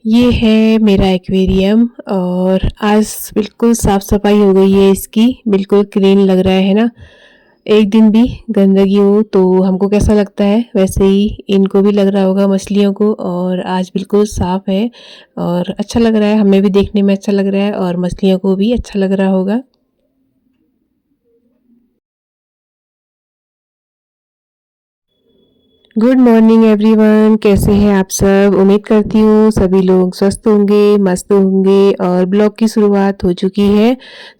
ये है मेरा एक्वेरियम और आज बिल्कुल साफ-सफाई हो गई है इसकी, बिल्कुल क्लीन लग रहा है ना। एक दिन भी गंदगी हो तो हमको कैसा लगता है, वैसे ही इनको भी लग रहा होगा मछलियों को और आज बिल्कुल साफ है और अच्छा लग रहा है, हमें भी देखने में अच्छा लग रहा है और मछलियों को भी अच्छा लग रहा होगा। गुड मॉर्निंग एवरीवन, कैसे हैं आप सब? उम्मीद करती हूँ सभी लोग स्वस्थ होंगे, मस्त होंगे और ब्लॉग की शुरुआत हो चुकी है।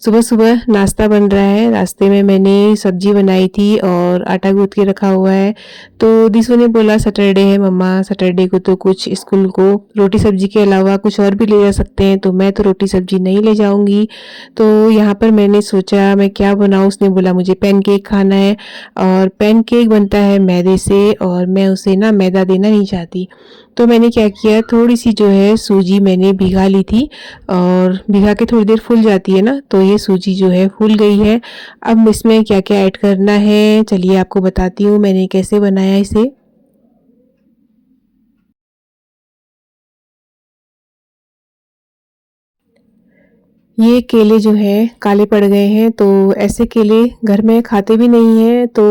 सुबह-सुबह नाश्ता बन रहा है, रास्ते में मैंने सब्जी बनाई थी और आटा गूँथ के रखा हुआ है। तो दिसू ने बोला सैटरडे है मम्मा, सैटरडे को तो कुछ स्कूल को रोटी सब्जी के अलावा कुछ और भी ले जा सकते हैं, तो मैं तो रोटी सब्जी नहीं ले जाऊँगी। तो यहाँ पर मैंने सोचा मैं क्या बनाऊँ, उसने बोला मुझे पैनकेक खाना है और पैनकेक बनता है मैदे से और मैं उसे ना मैदा देना नहीं चाहती। तो मैंने क्या किया, थोड़ी-सी जो है सूजी मैंने भिगा ली थी और भिगा के थोड़ी देर फूल जाती है ना, तो ये सूजी जो है फूल गई है। अब इसमें क्या-क्या ऐड करना है, चलिए आपको बताती हूँ मैंने कैसे बनाया इसे। ये केले जो हैं काले पड़ गए हैं, तो ऐसे केले घर में खाते भी नहीं हैं, तो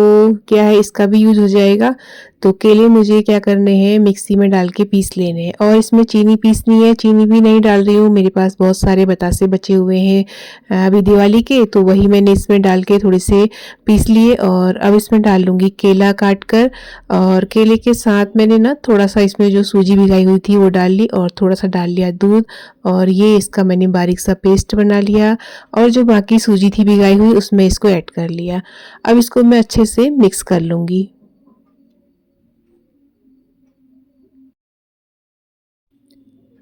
क्या है इसका भी यूज़ हो जाएगा। तो केले मुझे क्या करने हैं, मिक्सी में डाल के पीस लेने हैं और इसमें चीनी पीसनी है, चीनी भी नहीं डाल रही हूँ, मेरे पास बहुत सारे बतासे बचे हुए हैं अभी दिवाली के, तो वही मैंने इसमें डाल के थोड़े से पीस लिए और अब इसमें डाल लूँगी केला काट कर और केले के साथ मैंने ना थोड़ा-सा इसमें जो सूजी भिगाई हुई थी वो डाल ली और थोड़ा-सा डाल लिया दूध और ये इसका मैंने बारीक सा पेस्ट बना लिया और जो बाकी सूजी थी भिगाई हुई उसमें इसको ऐड कर लिया। अब इसको मैं अच्छे से मिक्स कर लूँगी।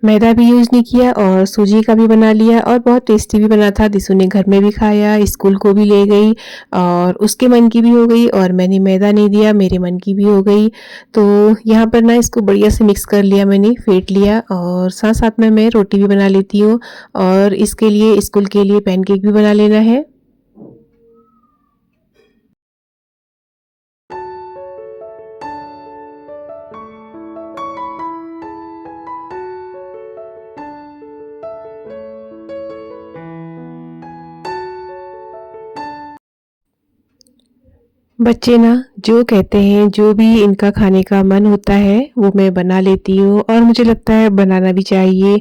मैदा भी यूज़ नहीं किया और सूजी का भी बना लिया और बहुत टेस्टी भी बना था। दिसू ने घर में भी खाया, स्कूल को भी ले गई और उसके मन की भी हो गई और मैंने मैदा नहीं दिया, मेरे मन की भी हो गई। तो यहाँ पर ना इसको बढ़िया से मिक्स कर लिया मैंने, फेंट लिया और साथ-साथ में मैं रोटी भी बना लेती हूँ और इसके लिए स्कूल के लिए पैनकेक भी बना लेना है। बच्चे ना जो कहते हैं, जो भी इनका खाने का मन होता है, वो मैं बना लेती हूँ और मुझे लगता है बनाना भी चाहिए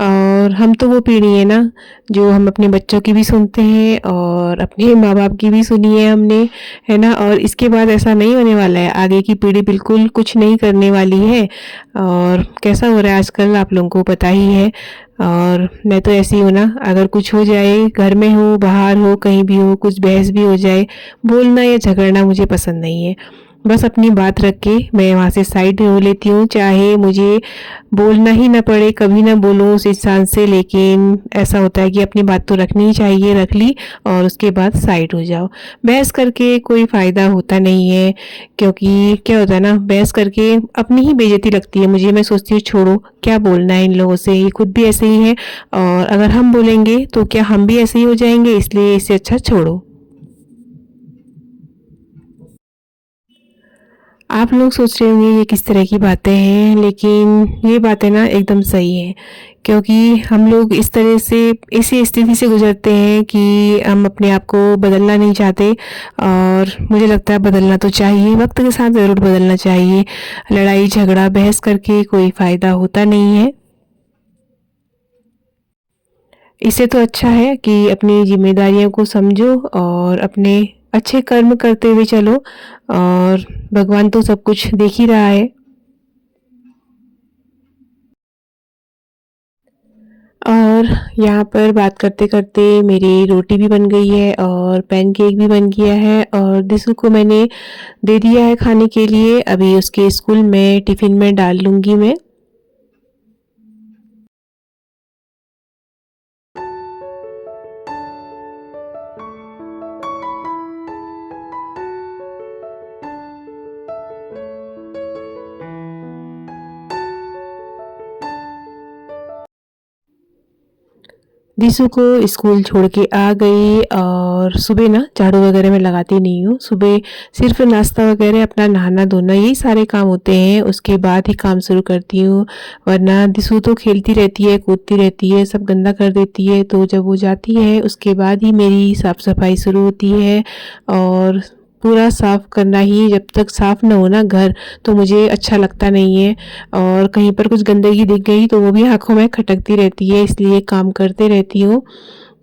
और हम तो वो पीढ़ी है ना, जो हम अपने बच्चों की भी सुनते हैं और अपने माँ-बाप की भी सुनी है हमने, है ना? और इसके बाद ऐसा नहीं होने वाला है, आगे की पीढ़ी बिल्कुल कुछ नहीं करने वाली है और कैसा हो रहा है आजकल आप लोगों को पता ही है और मैं तो ऐसी हूँ ना, अगर कुछ हो जाए, घर में हो, बाहर हो, कहीं भी हो, कुछ बहस भी हो जाए, बोलना या झगड़ना मुझे पसंद नहीं है। बस अपनी बात रख के मैं वहाँ से साइड हो लेती हूँ, चाहे मुझे बोलना ही ना पड़े, कभी ना बोलूँ उस इंसान से, लेकिन ऐसा होता है कि अपनी बात तो रखनी ही चाहिए, रख ली और उसके बाद साइड हो जाओ। बहस करके कोई फ़ायदा होता नहीं है, क्योंकि क्या होता है ना, बहस करके अपनी ही बेइज़्ज़ती लगती है मुझे। मैं सोचती हूँ छोड़ो, क्या बोलना है इन लोगों से, ये खुद भी ऐसे ही हैं और अगर हम बोलेंगे तो क्या हम भी ऐसे ही हो जाएँगे, इसलिए इससे अच्छा छोड़ो। आप लोग सोच रहे होंगे ये किस तरह की बातें हैं, लेकिन ये बातें ना एकदम सही हैं, क्योंकि हम लोग इस तरह से ऐसी स्थिति से गुज़रते हैं कि हम अपने आप को बदलना नहीं चाहते और मुझे लगता है बदलना तो चाहिए, वक़्त के साथ ज़रूर बदलना चाहिए। लड़ाई झगड़ा बहस करके कोई फ़ायदा होता नहीं है। इससे तो अच्छा है कि अपनी ज़िम्मेदारियों को समझो और अपने अच्छे कर्म करते हुए चलो और भगवान तो सब कुछ देख ही रहा है। और यहाँ पर बात करते-करते मेरी रोटी भी बन गई है और पैनकेक भी बन गया है और दिसु को मैंने दे दिया है खाने के लिए। अभी उसके स्कूल में टिफ़िन में डाल लूँगी मैं। दिसु को स्कूल छोड़ के आ गई और और सुबह ना झाड़ू वगैरह मैं लगाती नहीं हूँ। सुबह सिर्फ़ नाश्ता वगैरह, अपना नहाना-धोना यही सारे काम होते हैं, उसके बाद ही काम शुरू करती हूँ। वरना दिसू तो खेलती रहती है, कूदती रहती है, सब गंदा कर देती है। तो जब वो जाती है उसके बाद ही मेरी साफ़-सफ़ाई शुरू होती है और पूरा साफ़ करना ही, जब तक साफ़ ना हो ना घर, तो मुझे अच्छा लगता नहीं है। और कहीं पर कुछ गंदगी दिख गई तो वो भी आँखों में खटकती रहती है, इसलिए काम करते रहती हूँ।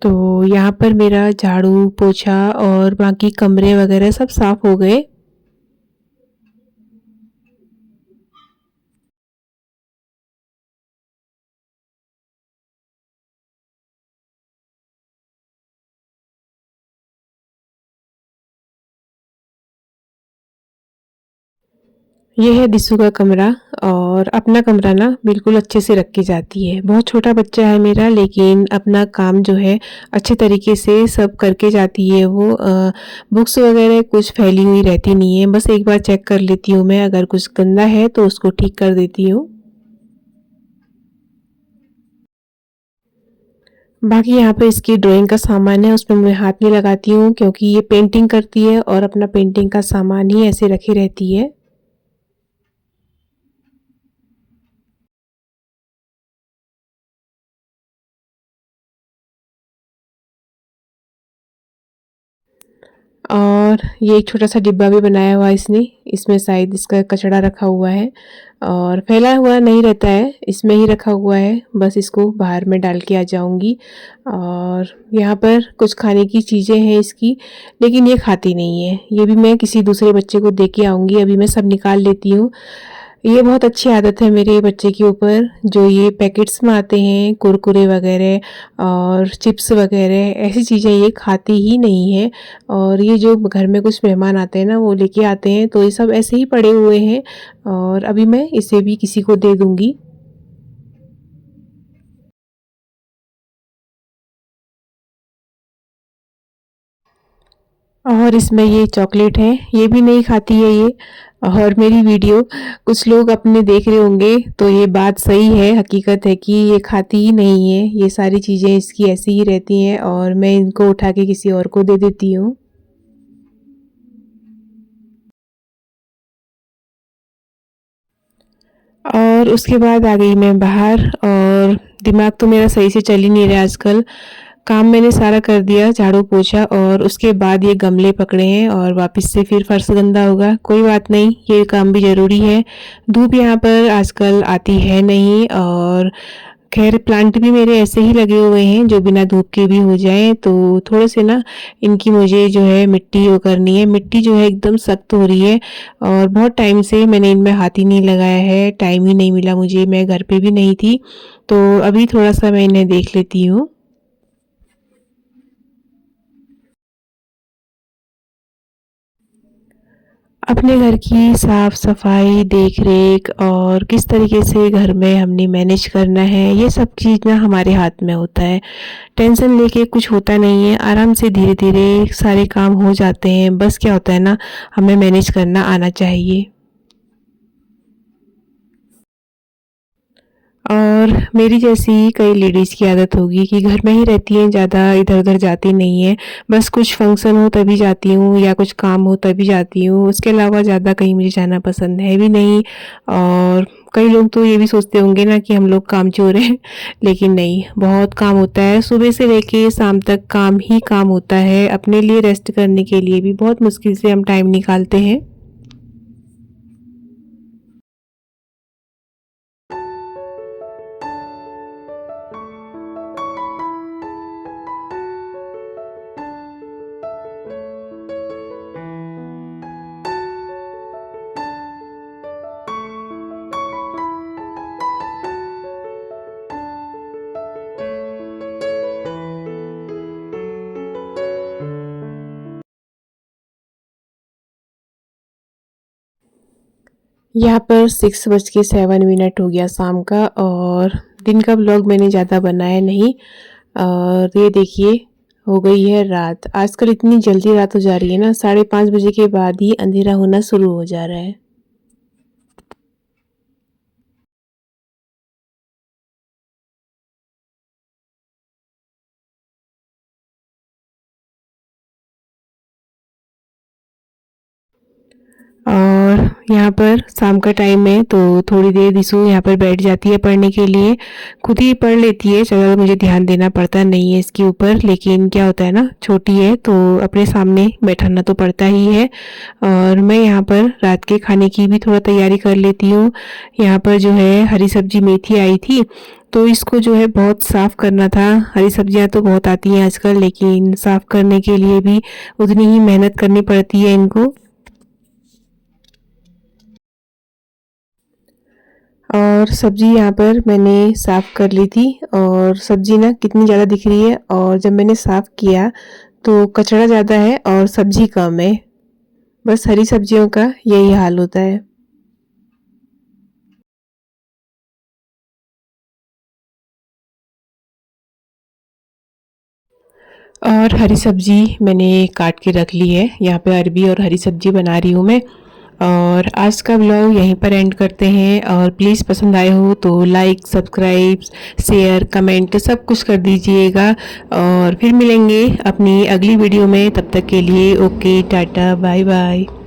तो यहाँ पर मेरा झाड़ू, पोछा और बाकी कमरे वगैरह सब साफ़ हो गए। ये है दिसू का कमरा और अपना कमरा ना बिल्कुल अच्छे से रख के जाती है। बहुत छोटा बच्चा है मेरा, लेकिन अपना काम जो है अच्छे तरीके से सब करके जाती है वो। बुक्स वगैरह कुछ फैली हुई रहती नहीं है, बस एक बार चेक कर लेती हूँ मैं, अगर कुछ गंदा है तो उसको ठीक कर देती हूँ। बाकी यहाँ पे इसकी ड्राइंग का सामान है, उसमें मैं हाथ नहीं लगाती हूँ क्योंकि ये पेंटिंग करती है और अपना पेंटिंग का सामान ही ऐसे रखी रहती है। और ये एक छोटा-सा डिब्बा भी बनाया हुआ है इसने, इसमें शायद इसका कचरा रखा हुआ है और फैला हुआ नहीं रहता है, इसमें ही रखा हुआ है, बस इसको बाहर में डाल के आ जाऊँगी। और यहाँ पर कुछ खाने की चीज़ें हैं इसकी, लेकिन ये खाती नहीं है, ये भी मैं किसी दूसरे बच्चे को दे के आऊँगी, अभी मैं सब निकाल लेती हूँ। ये बहुत अच्छी आदत है मेरे बच्चे के ऊपर, जो ये पैकेट्स में आते हैं कुरकुरे वगैरह और चिप्स वगैरह, ऐसी चीज़ें ये खाती ही नहीं है। और ये जो घर में कुछ मेहमान आते हैं ना, वो लेके आते हैं, तो ये सब ऐसे ही पड़े हुए हैं और अभी मैं इसे भी किसी को दे दूँगी। और इसमें ये चॉकलेट है, ये भी नहीं खाती है ये। और मेरी वीडियो कुछ लोग अपने देख रहे होंगे, तो ये बात सही है, हकीकत है कि ये खाती ही नहीं है, ये सारी चीज़ें इसकी ऐसी ही रहती हैं और मैं इनको उठा के किसी और को दे देती हूँ। और उसके बाद आ गई मैं बाहर और दिमाग तो मेरा सही से चल ही नहीं रहा आजकल। काम मैंने सारा कर दिया, झाड़ू पोछा और उसके बाद ये गमले पकड़े हैं और वापस से फिर फर्श गंदा होगा। कोई बात नहीं, ये काम भी ज़रूरी है। धूप यहाँ पर आजकल आती है नहीं और ख़ैर प्लांट भी मेरे ऐसे ही लगे हुए हैं जो बिना धूप के भी हो जाएँ, तो थोड़े से ना इनकी मुझे जो है मिट्टी वो करनी है। मिट्टी जो है एकदम सख्त हो रही है और बहुत टाइम से मैंने इनमें हाथ ही नहीं लगाया है, टाइम ही नहीं मिला मुझे, मैं घर पे भी नहीं थी। तो अभी थोड़ा-सा मैं इन्हें देख लेती हूँ। अपने घर की साफ-सफाई, देख-रेख और किस तरीके से घर में हमने मैनेज करना है, ये सब चीज़ ना हमारे हाथ में होता है। टेंशन लेके कुछ होता नहीं है, आराम से धीरे-धीरे सारे काम हो जाते हैं। बस क्या होता है ना, हमें मैनेज करना आना चाहिए। और मेरी जैसी कई लेडीज़ की आदत होगी कि घर में ही रहती हैं, ज़्यादा इधर-उधर जाती नहीं हैं। बस कुछ फंक्शन हो तभी जाती हूँ या कुछ काम हो तभी जाती हूँ, उसके अलावा ज़्यादा कहीं मुझे जाना पसंद है भी नहीं। और कई लोग तो ये भी सोचते होंगे ना कि हम लोग कामचोर हैं, लेकिन नहीं, बहुत काम होता है। सुबह से लेके शाम तक काम ही काम होता है, अपने लिए रेस्ट करने के लिए भी बहुत मुश्किल से हम टाइम निकालते हैं। यहाँ पर 6 बज के 7 मिनट हो गया शाम का और दिन का व्लॉग मैंने ज़्यादा बनाया नहीं। और ये देखिए, हो गई है रात। आजकल इतनी जल्दी रात हो जा रही है ना, 5:30 बजे के बाद ही अंधेरा होना शुरू हो जा रहा है। यहाँ पर शाम का टाइम है तो थोड़ी देर रिशु यहाँ पर बैठ जाती है पढ़ने के लिए। खुद ही पढ़ लेती है, ज़्यादा मुझे ध्यान देना पड़ता नहीं है इसके ऊपर, लेकिन क्या होता है ना, छोटी है तो अपने सामने बैठाना तो पड़ता ही है। और मैं यहाँ पर रात के खाने की भी थोड़ा तैयारी कर लेती हूँ। यहाँ पर जो है हरी सब्जी मेथी आई थी, तो इसको जो है बहुत साफ़ करना था। हरी सब्जियाँ तो बहुत आती हैं आजकल, लेकिन साफ़ करने के लिए भी उतनी ही मेहनत करनी पड़ती है इनको। और सब्ज़ी यहाँ पर मैंने साफ़ कर ली थी, और सब्ज़ी ना कितनी ज़्यादा दिख रही है, और जब मैंने साफ़ किया तो कचरा ज़्यादा है और सब्ज़ी कम है। बस हरी सब्जियों का यही हाल होता है। और हरी सब्ज़ी मैंने काट के रख ली है। यहाँ पे अरबी और हरी सब्ज़ी बना रही हूँ मैं। और आज का व्लॉग यहीं पर एंड करते हैं, और प्लीज़ पसंद आए हो तो लाइक, सब्सक्राइब, शेयर, कमेंट सब कुछ कर दीजिएगा। और फिर मिलेंगे अपनी अगली वीडियो में, तब तक के लिए ओके, टाटा, बाय बाय।